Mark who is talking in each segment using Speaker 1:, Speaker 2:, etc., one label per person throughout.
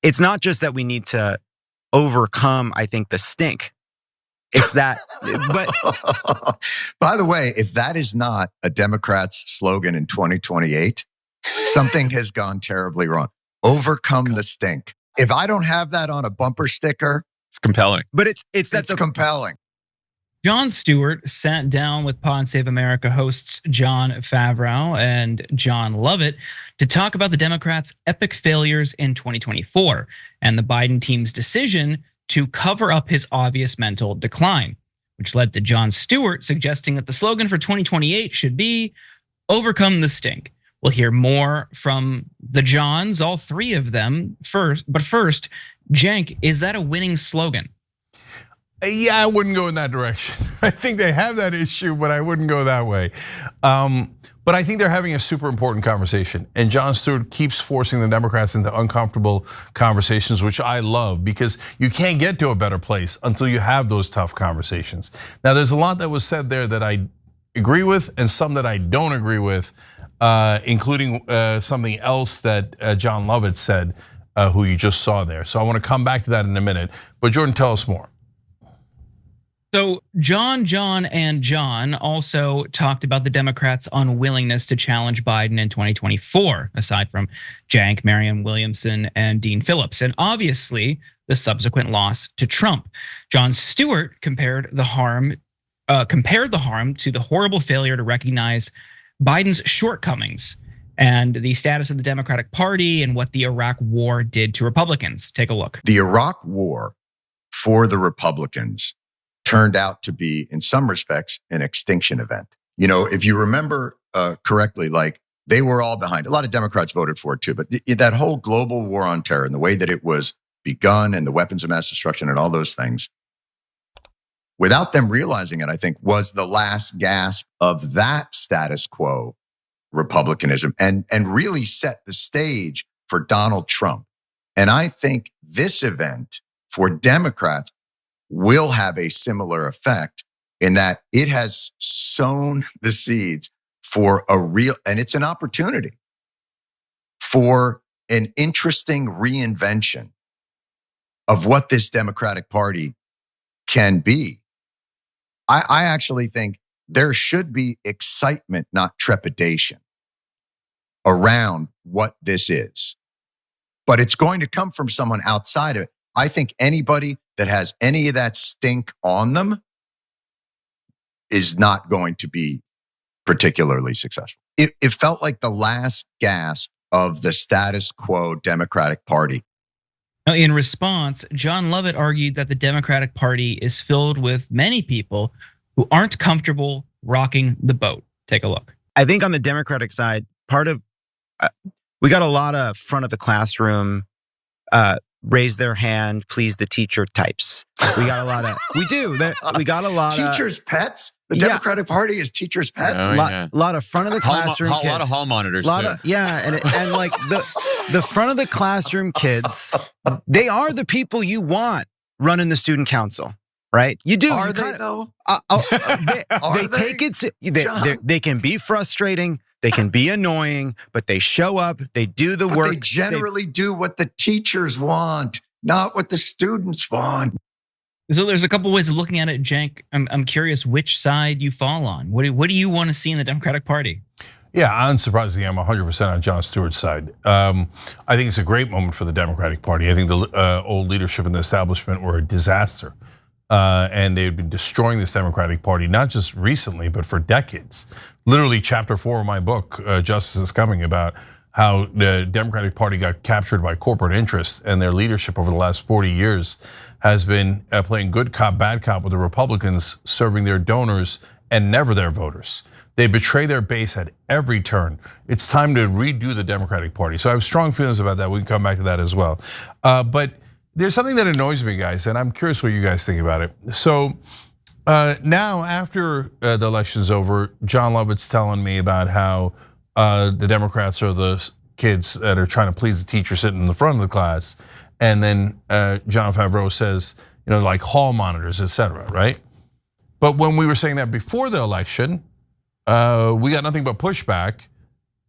Speaker 1: it's not just that we need to overcome, I think, the stink. It's that, but
Speaker 2: by the way, if that is not a Democrat's slogan in 2028, something has gone terribly wrong. Overcome the stink. If I don't have that on a bumper sticker,
Speaker 3: it's compelling.
Speaker 1: But it's
Speaker 2: compelling.
Speaker 4: Jon Stewart sat down with Pod Save America hosts Jon Favreau and Jon Lovett to talk about the Democrats' epic failures in 2024 and the Biden team's decision to cover up his obvious mental decline, which led to Jon Stewart suggesting that the slogan for 2028 should be overcome the stink. We'll hear more from the Johns, all three of them first. But first, Cenk, is that a winning slogan?
Speaker 5: Yeah, I wouldn't go in that direction. I think they have that issue, but I wouldn't go that way. But I think they're having a super important conversation. And Jon Stewart keeps forcing the Democrats into uncomfortable conversations, which I love, because you can't get to a better place until you have those tough conversations. Now, there's a lot that was said there that I agree with and some that I don't agree with, including something else that Jon Lovett said, who you just saw there. So I want to come back to that in a minute. But Jordan, tell us more.
Speaker 4: So Jon also talked about the Democrats' unwillingness to challenge Biden in 2024, aside from Cenk, Marianne Williamson, and Dean Phillips, and obviously the subsequent loss to Trump. Jon Stewart compared the harm to the horrible failure to recognize Biden's shortcomings and the status of the Democratic Party and what the Iraq War did to Republicans. Take a look.
Speaker 2: The Iraq War for the Republicans turned out to be, in some respects, an extinction event. You know, if you remember correctly, like they were all behind. A lot of Democrats voted for it too, but that whole global war on terror and the way that it was begun and the weapons of mass destruction and all those things, without them realizing it, I think, was the last gasp of that status quo Republicanism and really set the stage for Donald Trump. And I think this event for Democrats will have a similar effect in that it has sown the seeds for a real, and it's an opportunity for an interesting reinvention of what this Democratic Party can be. I actually think there should be excitement, not trepidation, around what this is. But it's going to come from someone outside of it. I think anybody that has any of that stink on them is not going to be particularly successful. It felt like the last gasp of the status quo Democratic Party.
Speaker 4: Now, in response, Jon Lovett argued that the Democratic Party is filled with many people who aren't comfortable rocking the boat. Take a look.
Speaker 1: I think on the Democratic side, we got a lot of front of the classroom, raise their hand, please the teacher types. We got a lot of, we got a lot of
Speaker 2: teachers' pets. The Democratic Party is teachers' pets.
Speaker 1: A lot of front of the classroom kids.
Speaker 3: A lot of hall monitors too.
Speaker 1: And like the front of the classroom kids, they are the people you want running the student council, right? You do.
Speaker 2: Are they though?
Speaker 1: They take it. They can be frustrating. They can be annoying, but they show up, they do the work.
Speaker 2: They generally do what the teachers want, not what the students want.
Speaker 4: So there's a couple ways of looking at it, Cenk. I'm curious which side you fall on. What do you want to see in the Democratic Party?
Speaker 5: Yeah, unsurprisingly, I'm 100% on Jon Stewart's side. I think it's a great moment for the Democratic Party. I think the old leadership and the establishment were a disaster. And they've been destroying this Democratic Party, not just recently, but for decades. Literally chapter 4 of my book, Justice is Coming, about how the Democratic Party got captured by corporate interests, and their leadership over the last 40 years has been playing good cop, bad cop with the Republicans, serving their donors and never their voters. They betray their base at every turn. It's time to redo the Democratic Party. So I have strong feelings about that. We can come back to that as well. But there's something that annoys me, guys, and I'm curious what you guys think about it. So now, after the election's over, Jon Lovett's telling me about how the Democrats are the kids that are trying to please the teacher sitting in the front of the class, and then Jon Favreau says, like hall monitors, et cetera, right? But when we were saying that before the election, we got nothing but pushback,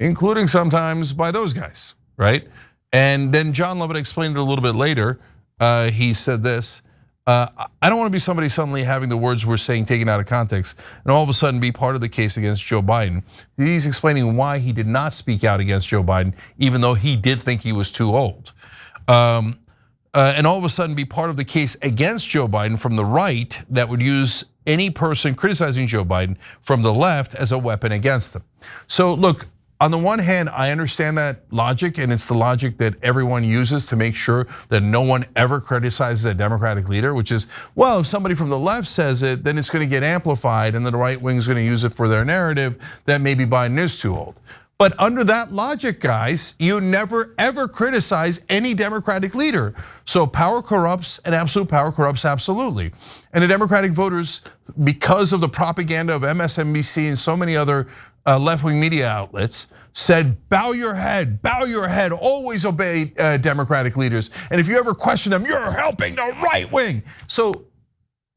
Speaker 5: including sometimes by those guys, right? And then John Lovett explained it a little bit later. He said this, I don't want to be somebody suddenly having the words we're saying taken out of context and all of a sudden be part of the case against Joe Biden. He's explaining why he did not speak out against Joe Biden, even though he did think he was too old. And all of a sudden be part of the case against Joe Biden from the right that would use any person criticizing Joe Biden from the left as a weapon against them. So look, on the one hand, I understand that logic, and it's the logic that everyone uses to make sure that no one ever criticizes a Democratic leader, which is, well, if somebody from the left says it, then it's gonna get amplified and then the right wing is gonna use it for their narrative that maybe Biden is too old. But under that logic, guys, you never ever criticize any Democratic leader. So power corrupts and absolute power corrupts absolutely. And the Democratic voters, because of the propaganda of MSNBC and so many other left-wing media outlets, said, bow your head, always obey Democratic leaders. And if you ever question them, you're helping the right wing. So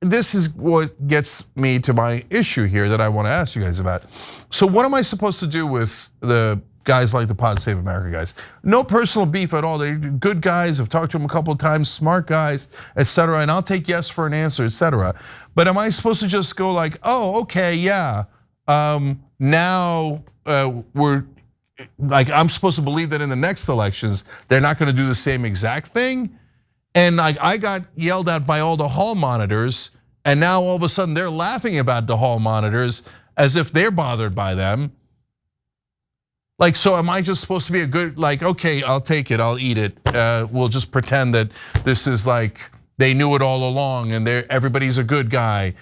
Speaker 5: this is what gets me to my issue here that I want to ask you guys about. So what am I supposed to do with the guys like the Pod Save America guys? No personal beef at all. They're good guys. I've talked to them a couple of times, smart guys, etc. And I'll take yes for an answer, etc. But am I supposed to just go like, oh, okay, yeah. Now we're like, I'm supposed to believe that in the next elections, they're not gonna do the same exact thing? And like, I got yelled at by all the hall monitors, and now all of a sudden they're laughing about the hall monitors as if they're bothered by them. Like, so am I just supposed to be a good, like, okay, I'll take it, I'll eat it. We'll just pretend that this is like, they knew it all along and everybody's a good guy.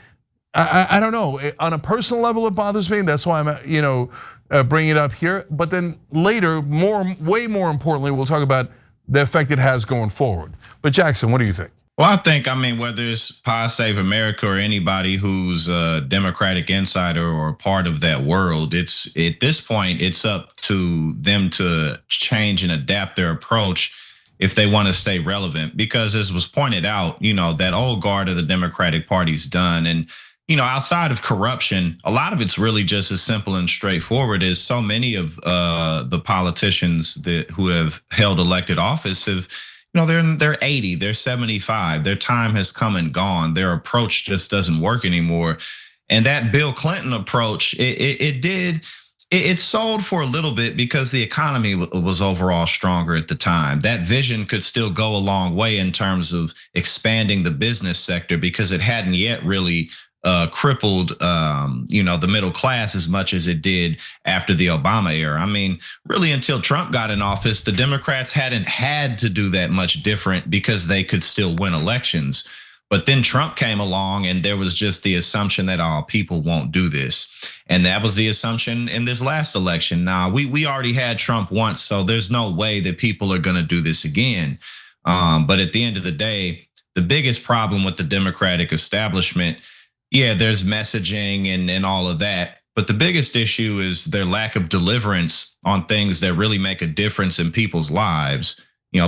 Speaker 5: I don't know, on a personal level it bothers me, that's why I'm bringing it up here. But then later, way more importantly, we'll talk about the effect it has going forward. But Jackson, what do you think?
Speaker 3: Well, I think, whether it's Pod Save America or anybody who's a Democratic insider or part of that world, it's at this point, it's up to them to change and adapt their approach if they want to stay relevant. Because as was pointed out, that old guard of the Democratic Party's done. And outside of corruption, a lot of it's really just as simple and straightforward as so many of the politicians who have held elected office have, they're 80, they're 75, their time has come and gone. Their approach just doesn't work anymore. And that Bill Clinton approach, it sold for a little bit because the economy was overall stronger at the time. That vision could still go a long way in terms of expanding the business sector because it hadn't yet really crippled, the middle class as much as it did after the Obama era. Really until Trump got in office, the Democrats hadn't had to do that much different because they could still win elections. But then Trump came along and there was just the assumption that people won't do this. And that was the assumption in this last election. Now, we already had Trump once, so there's no way that people are gonna do this again. But at the end of the day, the biggest problem with the Democratic establishment, yeah, there's messaging and all of that. But the biggest issue is their lack of deliverance on things that really make a difference in people's lives.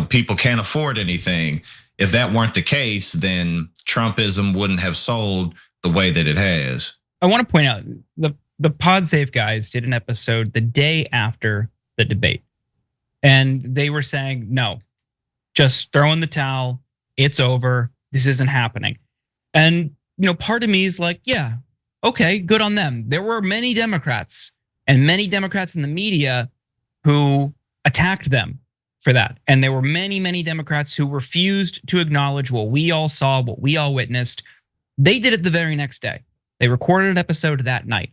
Speaker 3: People can't afford anything. If that weren't the case, then Trumpism wouldn't have sold the way that it has.
Speaker 4: I want to point out the Pod Save guys did an episode the day after the debate. And they were saying, no, just throw in the towel. It's over. This isn't happening. And part of me is like, yeah, okay, good on them. There were many Democrats and many Democrats in the media who attacked them for that. And there were many, many Democrats who refused to acknowledge what we all saw, what we all witnessed. They did it the very next day. They recorded an episode that night.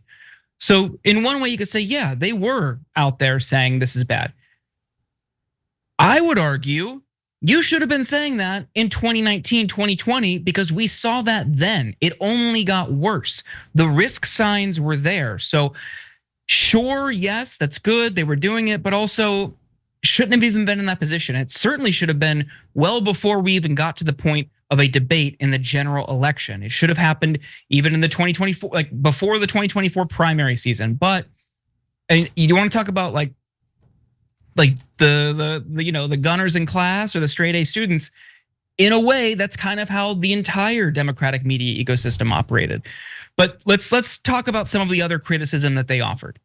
Speaker 4: So in one way you could say, yeah, they were out there saying this is bad. I would argue you should have been saying that in 2019, 2020, because we saw that then. It only got worse. The risk signs were there. So sure, yes, that's good. They were doing it, but also shouldn't have even been in that position. It certainly should have been well before we even got to the point of a debate in the general election. It should have happened even in the 2024, like before the 2024 primary season. But and you want to talk about like the gunners in class or the straight A students, in a way, that's kind of how the entire Democratic media ecosystem operated. But let's talk about some of the other criticism that they offered.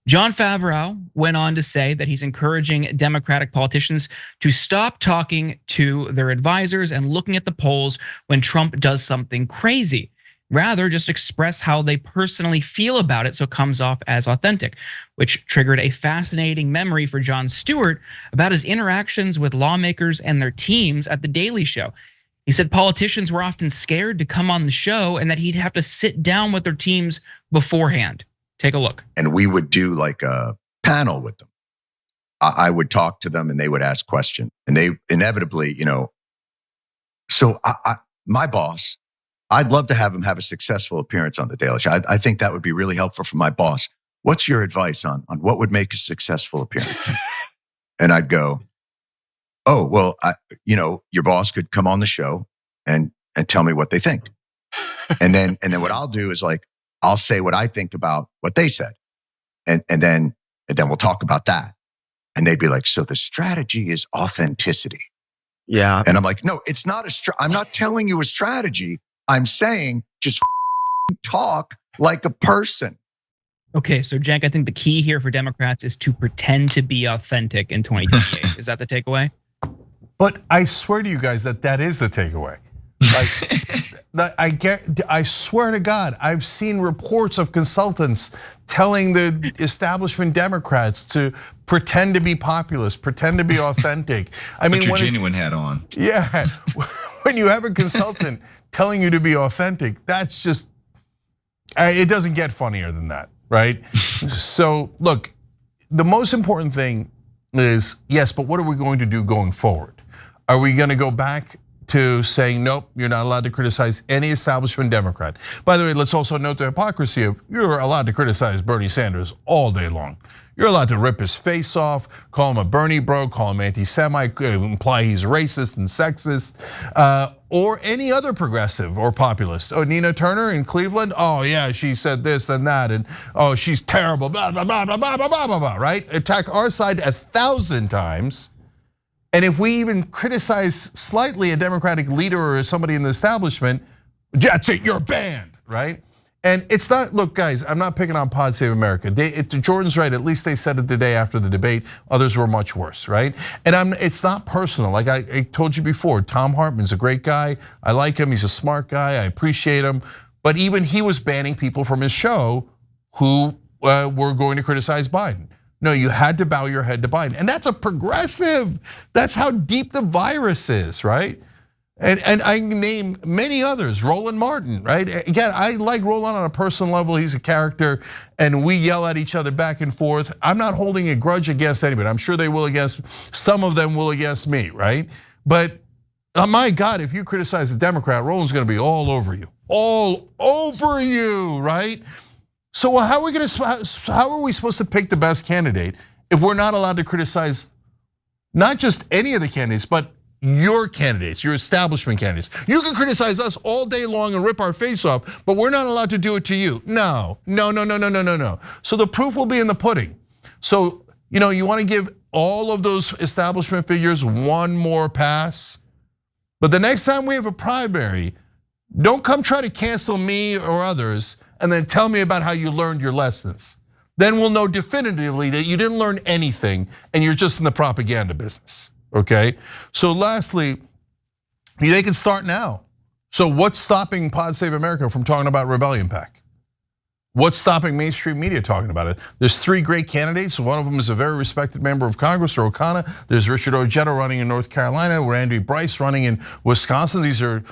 Speaker 4: Jon Favreau went on to say that he's encouraging Democratic politicians to stop talking to their advisors and looking at the polls when Trump does something crazy. Rather, just express how they personally feel about it so it comes off as authentic, which triggered a fascinating memory for Jon Stewart about his interactions with lawmakers and their teams at The Daily Show. He said politicians were often scared to come on the show and that he'd have to sit down with their teams beforehand. Take a look.
Speaker 2: And we would do like a panel with them. I would talk to them and they would ask questions. And they inevitably, so my boss, I'd love to have him have a successful appearance on The Daily Show. I think that would be really helpful for my boss. What's your advice on what would make a successful appearance? And I'd go, oh, well, your boss could come on the show and tell me what they think. And then what I'll do is like, I'll say what I think about what they said. And then we'll talk about that. And they'd be like, so the strategy is authenticity.
Speaker 1: Yeah.
Speaker 2: And I'm like, no, it's not I'm not telling you a strategy. I'm saying just talk like a person.
Speaker 4: Okay, so Cenk, I think the key here for Democrats is to pretend to be authentic in 2028. Is that the takeaway?
Speaker 5: But I swear to you guys that is the takeaway. Like, I swear to God, I've seen reports of consultants telling the establishment Democrats to pretend to be populist, pretend to be authentic. I mean,
Speaker 3: put your genuine hat on.
Speaker 5: Yeah, when you have a consultant telling you to be authentic, that's just, it doesn't get funnier than that, right? So look, the most important thing is, yes, but what are we going to do going forward? Are we going to go back to saying, nope, you're not allowed to criticize any establishment Democrat? By the way, let's also note the hypocrisy of you're allowed to criticize Bernie Sanders all day long. You're allowed to rip his face off, call him a Bernie bro, call him anti-Semite, imply he's racist and sexist, or any other progressive or populist. Oh, Nina Turner in Cleveland, oh yeah, she said this and that, and oh, she's terrible, blah, blah, blah, blah, blah, blah, blah, blah, right? Attack our side 1,000 times. And if we even criticize slightly a Democratic leader or somebody in the establishment, that's it, you're banned, right? And it's not, look guys, I'm not picking on Pod Save America. Jordan's right, at least they said it the day after the debate. Others were much worse, right? And it's not personal. Like I told you before, Tom Hartman's a great guy. I like him, he's a smart guy, I appreciate him. But even he was banning people from his show who were going to criticize Biden. No, you had to bow your head to Biden. And that's a progressive. That's how deep the virus is, right? And I can name many others, Roland Martin, right? Again, I like Roland on a personal level. He's a character and we yell at each other back and forth. I'm not holding a grudge against anybody. I'm sure they will against, some of them will against me, right? But my God, if you criticize a Democrat, Roland's gonna be all over you, right? So how are we supposed to pick the best candidate if we're not allowed to criticize not just any of the candidates, but your candidates, your establishment candidates? You can criticize us all day long and rip our face off, but we're not allowed to do it to you. No. So the proof will be in the pudding. So, you want to give all of those establishment figures one more pass, but the next time we have a primary, don't come try to cancel me or others and then tell me about how you learned your lessons. Then we'll know definitively that you didn't learn anything and you're just in the propaganda business, okay? So lastly, they can start now. So what's stopping Pod Save America from talking about Rebellion PAC? What's stopping mainstream media talking about it? There's 3 great candidates. One of them is a very respected member of Congress, Ro Khanna. There's Richard Ojeda running in North Carolina, Randy Bryce running in Wisconsin. These are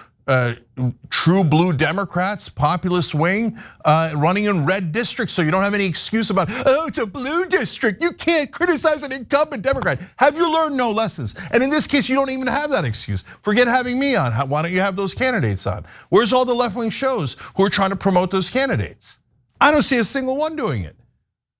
Speaker 5: true blue Democrats, populist wing, running in red districts, so you don't have any excuse about, oh, it's a blue district. You can't criticize an incumbent Democrat. Have you learned no lessons? And in this case, you don't even have that excuse. Forget having me on. Why don't you have those candidates on? Where's all the left-wing shows who are trying to promote those candidates? I don't see a single one doing it.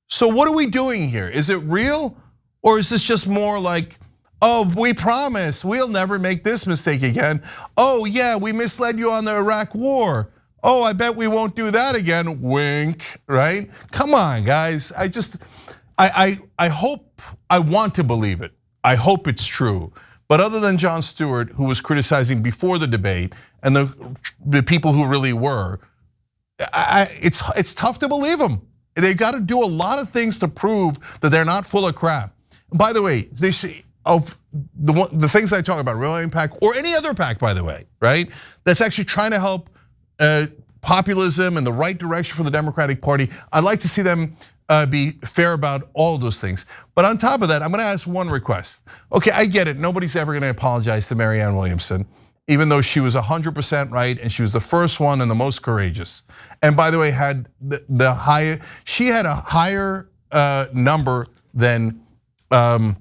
Speaker 5: So what are we doing here? Is it real? Or is this just more like, oh, we promise we'll never make this mistake again. Oh yeah, we misled you on the Iraq war. Oh, I bet we won't do that again, wink, right? Come on, guys. I hope, I want to believe it. I hope it's true. But other than Jon Stewart, who was criticizing before the debate, and the people who really were, it's tough to believe him. They've got to do a lot of things to prove that they're not full of crap. By the way, of the things I talk about, Rallying PAC or any other PAC, by the way, right? That's actually trying to help populism and the right direction for the Democratic Party. I'd like to see them be fair about all of those things. But on top of that, I'm gonna ask one request. Okay, I get it, nobody's ever gonna apologize to Marianne Williamson, even though she was 100% right and she was the first one and the most courageous. And by the way, she had a higher number than, I'm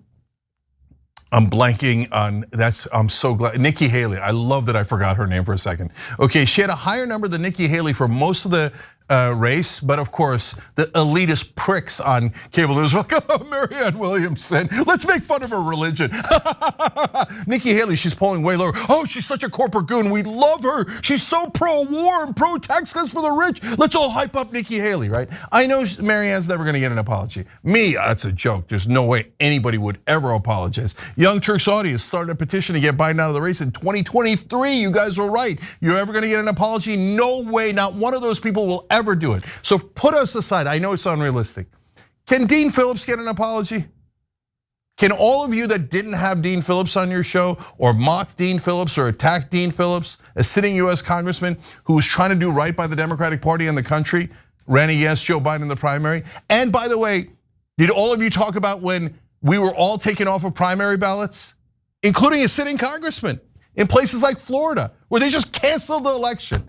Speaker 5: blanking on, I'm so glad, Nikki Haley. I love that I forgot her name for a second. Okay, she had a higher number than Nikki Haley for most of the race, but of course, the elitist pricks on cable news were like, oh, Marianne Williamson, let's make fun of her religion. Nikki Haley, she's polling way lower. Oh, she's such a corporate goon, we love her. She's so pro-war and pro-tax cuts for the rich. Let's all hype up Nikki Haley, right? I know Marianne's never gonna get an apology. Me, that's a joke. There's no way anybody would ever apologize. Young Turks audience started a petition to get Biden out of the race in 2023. You guys were right. You're ever gonna get an apology? No way, not one of those people will ever do it. So put us aside, I know it's unrealistic. Can Dean Phillips get an apology? Can all of you that didn't have Dean Phillips on your show or mock Dean Phillips or attack Dean Phillips, a sitting US congressman who was trying to do right by the Democratic Party and the country, ran against Joe Biden in the primary? And by the way, did all of you talk about when we were all taken off of primary ballots, including a sitting congressman in places like Florida, where they just canceled the election?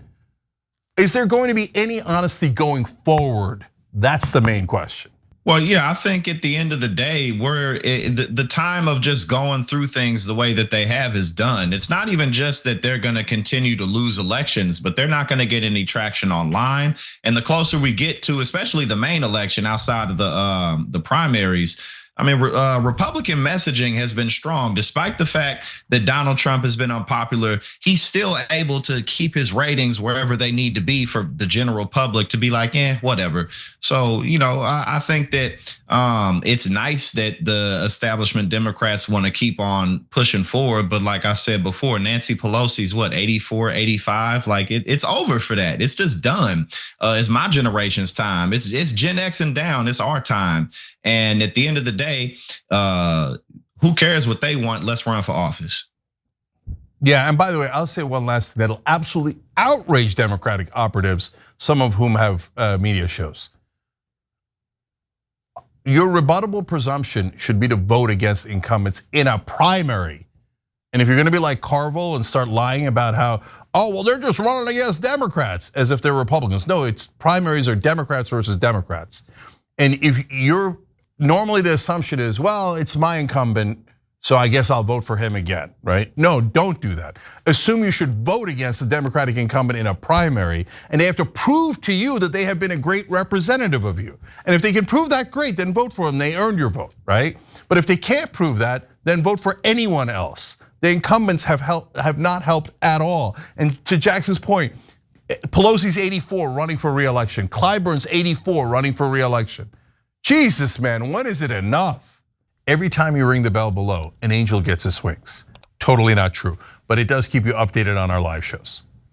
Speaker 5: Is there going to be any honesty going forward? That's the main question.
Speaker 3: Well, yeah, I think at the end of the day, the time of just going through things the way that they have is done. It's not even just that they're going to continue to lose elections, but they're not going to get any traction online. And the closer we get to, especially the main election outside of the primaries, I mean, Republican messaging has been strong, despite the fact that Donald Trump has been unpopular. He's still able to keep his ratings wherever they need to be for the general public to be like, whatever. So, I think that it's nice that the establishment Democrats want to keep on pushing forward. But like I said before, Nancy Pelosi's 84, 85. Like it's over for that. It's just done. It's my generation's time. It's Gen X and down. It's our time. And at the end of the day, who cares what they want? Let's run for office.
Speaker 5: Yeah, and by the way, I'll say one last thing that'll absolutely outrage Democratic operatives, some of whom have media shows. Your rebuttable presumption should be to vote against incumbents in a primary. And if you're gonna be like Carville and start lying about how, oh, well, they're just running against Democrats as if they're Republicans. No, it's primaries are Democrats versus Democrats. And if you're, normally the assumption is, well, it's my incumbent, so I guess I'll vote for him again, right? No, don't do that. Assume you should vote against the Democratic incumbent in a primary, and they have to prove to you that they have been a great representative of you. And if they can prove that, great, then vote for them, they earned your vote, right? But if they can't prove that, then vote for anyone else. The incumbents have not helped at all. And to Jackson's point, Pelosi's 84 running for re-election, Clyburn's 84 running for re-election. Jesus, man, when is it enough? Every time you ring the bell below, an angel gets his wings. Totally not true, but it does keep you updated on our live shows.